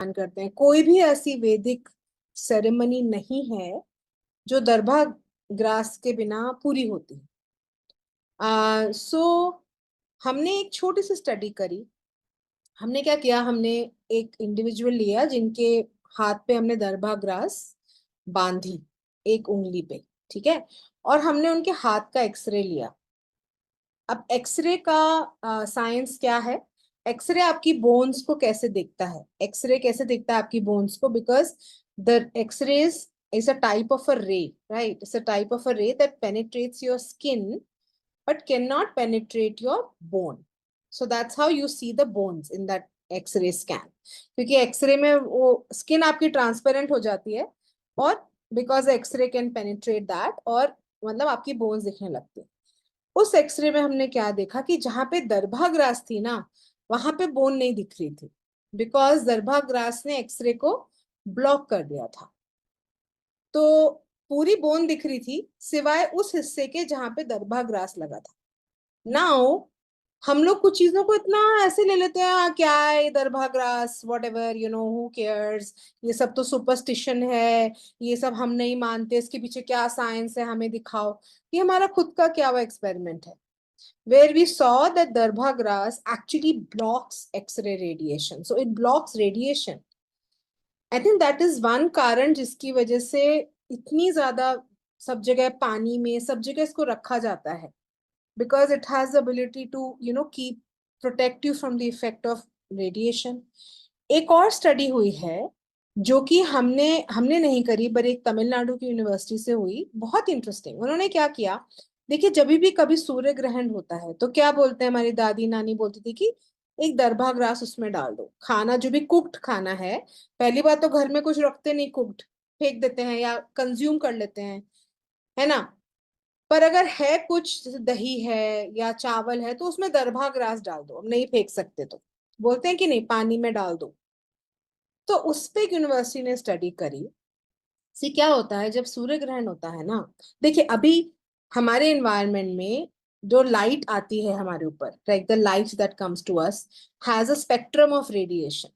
करते हैं। कोई भी ऐसी वैदिक सेरेमनी नहीं है जो दरभा ग्रास के बिना पूरी होती। सो हमने एक छोटी सी स्टडी करी। हमने क्या किया, हमने एक इंडिविजुअल लिया जिनके हाथ पे हमने दरभा ग्रास बांधी एक उंगली पे, ठीक है, और हमने उनके हाथ का एक्सरे लिया। अब एक्सरे का साइंस क्या है? एक्सरे आपकी बोन्स को कैसे देखता है? एक्सरे कैसे देखता है आपकी बोन्स को? Because the X ray is a type of a ray, right? It's a type of a ray that penetrates your skin but cannot penetrate your bone. So that's how you see the bones in that X-ray scan. क्योंकि X ray में वो skin आपकी transparent हो जाती है और because X ray can penetrate that, और मतलब आपकी बोन्स दिखने लगती है। उस एक्सरे में हमने क्या देखा कि जहां पे दरभा ग्रास थी ना, वहां पे बोन नहीं दिख रही थी, बिकॉज दरभा ग्रास ने एक्सरे को ब्लॉक कर दिया था। तो पूरी बोन दिख रही थी सिवाय उस हिस्से के जहां पे दरभा ग्रास लगा था। नाउ हम लोग कुछ चीजों को इतना ऐसे ले लेते हैं, क्या है Darbha grass, what ever, you know, who cares, ये सब तो सुपरस्टिशन है, ये सब हम नहीं मानते, इसके पीछे क्या साइंस है हमें दिखाओ। ये हमारा खुद का क्या हुआ एक्सपेरिमेंट है, where we saw that darbha grass actually blocks X-ray radiation. So it blocks radiation. I think that is one कारण जिसकी वजह से इतनी ज्यादा सब जगह पानी में सब जगह इसको रखा जाता है, because it has the ability to, you know, keep protect you from the effect of radiation. एक और स्टडी हुई है जो कि हमने हमने नहीं करी, पर एक तमिलनाडु की यूनिवर्सिटी से हुई, बहुत इंटरेस्टिंग। उन्होंने क्या किया, देखिए जब भी कभी सूर्य ग्रहण होता है तो क्या बोलते हैं, हमारी दादी नानी बोलती थी कि एक दरभा ग्रास उसमें डाल दो। खाना जो भी कुक्ड खाना है, पहली बात तो घर में कुछ रखते नहीं, कुक्ड फेंक देते हैं या कंज्यूम कर लेते हैं, है ना। पर अगर है कुछ, जैसे दही है या चावल है, तो उसमें दरभा ग्रास डाल दो, नहीं फेंक सकते तो बोलते हैं कि नहीं पानी में डाल दो। तो उस पे एक यूनिवर्सिटी ने स्टडी करी। सी क्या होता है जब सूर्य ग्रहण होता है ना, देखिए अभी हमारे एनवायरनमेंट में जो लाइट आती है हमारे ऊपर, like the light that comes to us has a spectrum of radiation.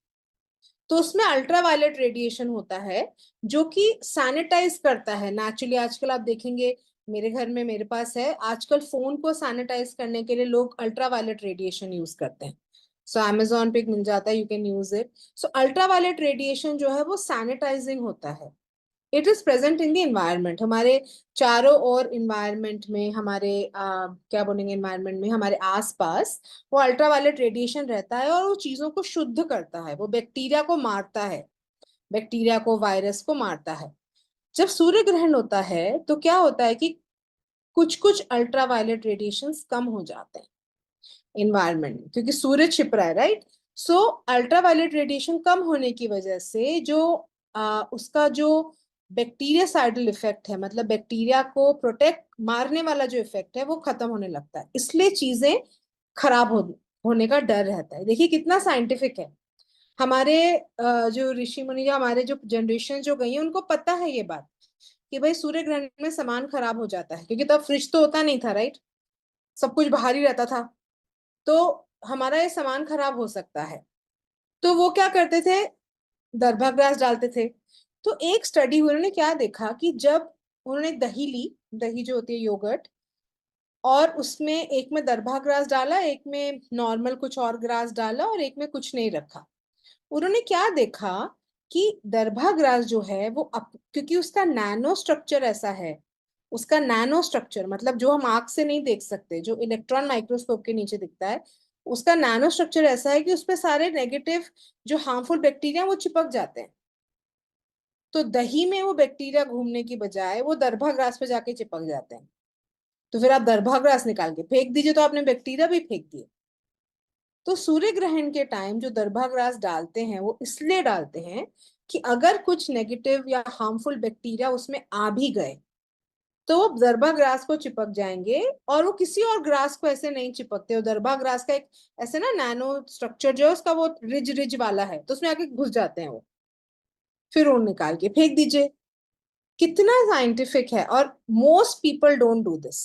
तो उसमें अल्ट्रावायलेट रेडिएशन होता है जो कि सैनिटाइज करता है नेचुरली। आजकल आप देखेंगे, मेरे घर में मेरे पास है, आजकल फोन को सैनिटाइज करने के लिए लोग अल्ट्रावायलेट रेडिएशन यूज करते हैं। सो अमेजोन पे मिल जाता है, you can use it. So ultraviolet radiation जो है वो सैनिटाइजिंग होता है। It is present in the environment, हमारे चारों ओर इन्वायरमेंट में, हमारे क्या बोलेंगे, इन्वायरमेंट में हमारे आसपास वो अल्ट्रावायलेट रेडिएशन रहता है और वो चीजों को शुद्ध करता है, वो बैक्टीरिया को मारता है, बैक्टीरिया को, वायरस को मारता है। जब सूर्य ग्रहण होता है तो क्या होता है कि कुछ कुछ अल्ट्रावायलेट रेडिएशंस कम हो जाते हैं इन्वायरमेंट में, क्योंकि सूर्य छिप रहा है, राइट। सो अल्ट्रावायलेट रेडिएशन कम होने की वजह से जो उसका जो बैक्टीरियासाइडल इफेक्ट है, मतलब बैक्टीरिया को प्रोटेक्ट मारने वाला जो इफेक्ट है वो खत्म होने लगता है, इसलिए चीजें खराब होने का डर रहता है। देखिए कितना साइंटिफिक है। हमारे जो ऋषि मुनि या हमारे जो जनरेशन जो गई है उनको पता है ये बात कि भाई सूर्य ग्रहण में सामान खराब हो जाता है, क्योंकि तब फ्रिज तो होता नहीं था, राइट, सब कुछ बाहर ही रहता था, तो हमारा ये सामान खराब हो सकता है। तो वो क्या करते थे, दरभा ग्रास डालते थे। तो एक स्टडी हुई, उन्होंने क्या देखा कि जब उन्होंने दही ली, दही जो होती है योगर्ट, और उसमें एक में दरभा ग्रास डाला, एक में नॉर्मल कुछ और ग्रास डाला, और एक में कुछ नहीं रखा। उन्होंने क्या देखा कि दरभा ग्रास जो है वो क्योंकि उसका नैनो स्ट्रक्चर ऐसा है, उसका नैनो स्ट्रक्चर मतलब जो हम आंख से नहीं देख सकते, जो इलेक्ट्रॉन माइक्रोस्कोप के नीचे दिखता है, उसका नैनो स्ट्रक्चर ऐसा है कि उसपे सारे नेगेटिव जो हार्मफुल बैक्टीरिया वो चिपक जाते हैं। तो दही में वो बैक्टीरिया घूमने की बजाय वो दरभा ग्रास पे जाके चिपक जाते हैं। तो फिर आप दरभा ग्रास निकाल के फेंक दीजिए, तो आपने बैक्टीरिया भी फेंक दिए। तो सूर्य ग्रहण के टाइम जो दरभा ग्रास डालते हैं वो इसलिए डालते हैं कि अगर कुछ नेगेटिव या हार्मफुल बैक्टीरिया उसमें आ भी गए तो वो दरभा ग्रास को चिपक जाएंगे, और वो किसी और ग्रास को ऐसे नहीं चिपकते। वो दरभा ग्रास का एक ऐसे ना नैनो स्ट्रक्चर जो है उसका, वो रिज रिज वाला है, तो उसमें आके घुस जाते हैं वो, फिर वो निकाल के फेंक दीजिए। कितना साइंटिफिक है, और most people don't do this.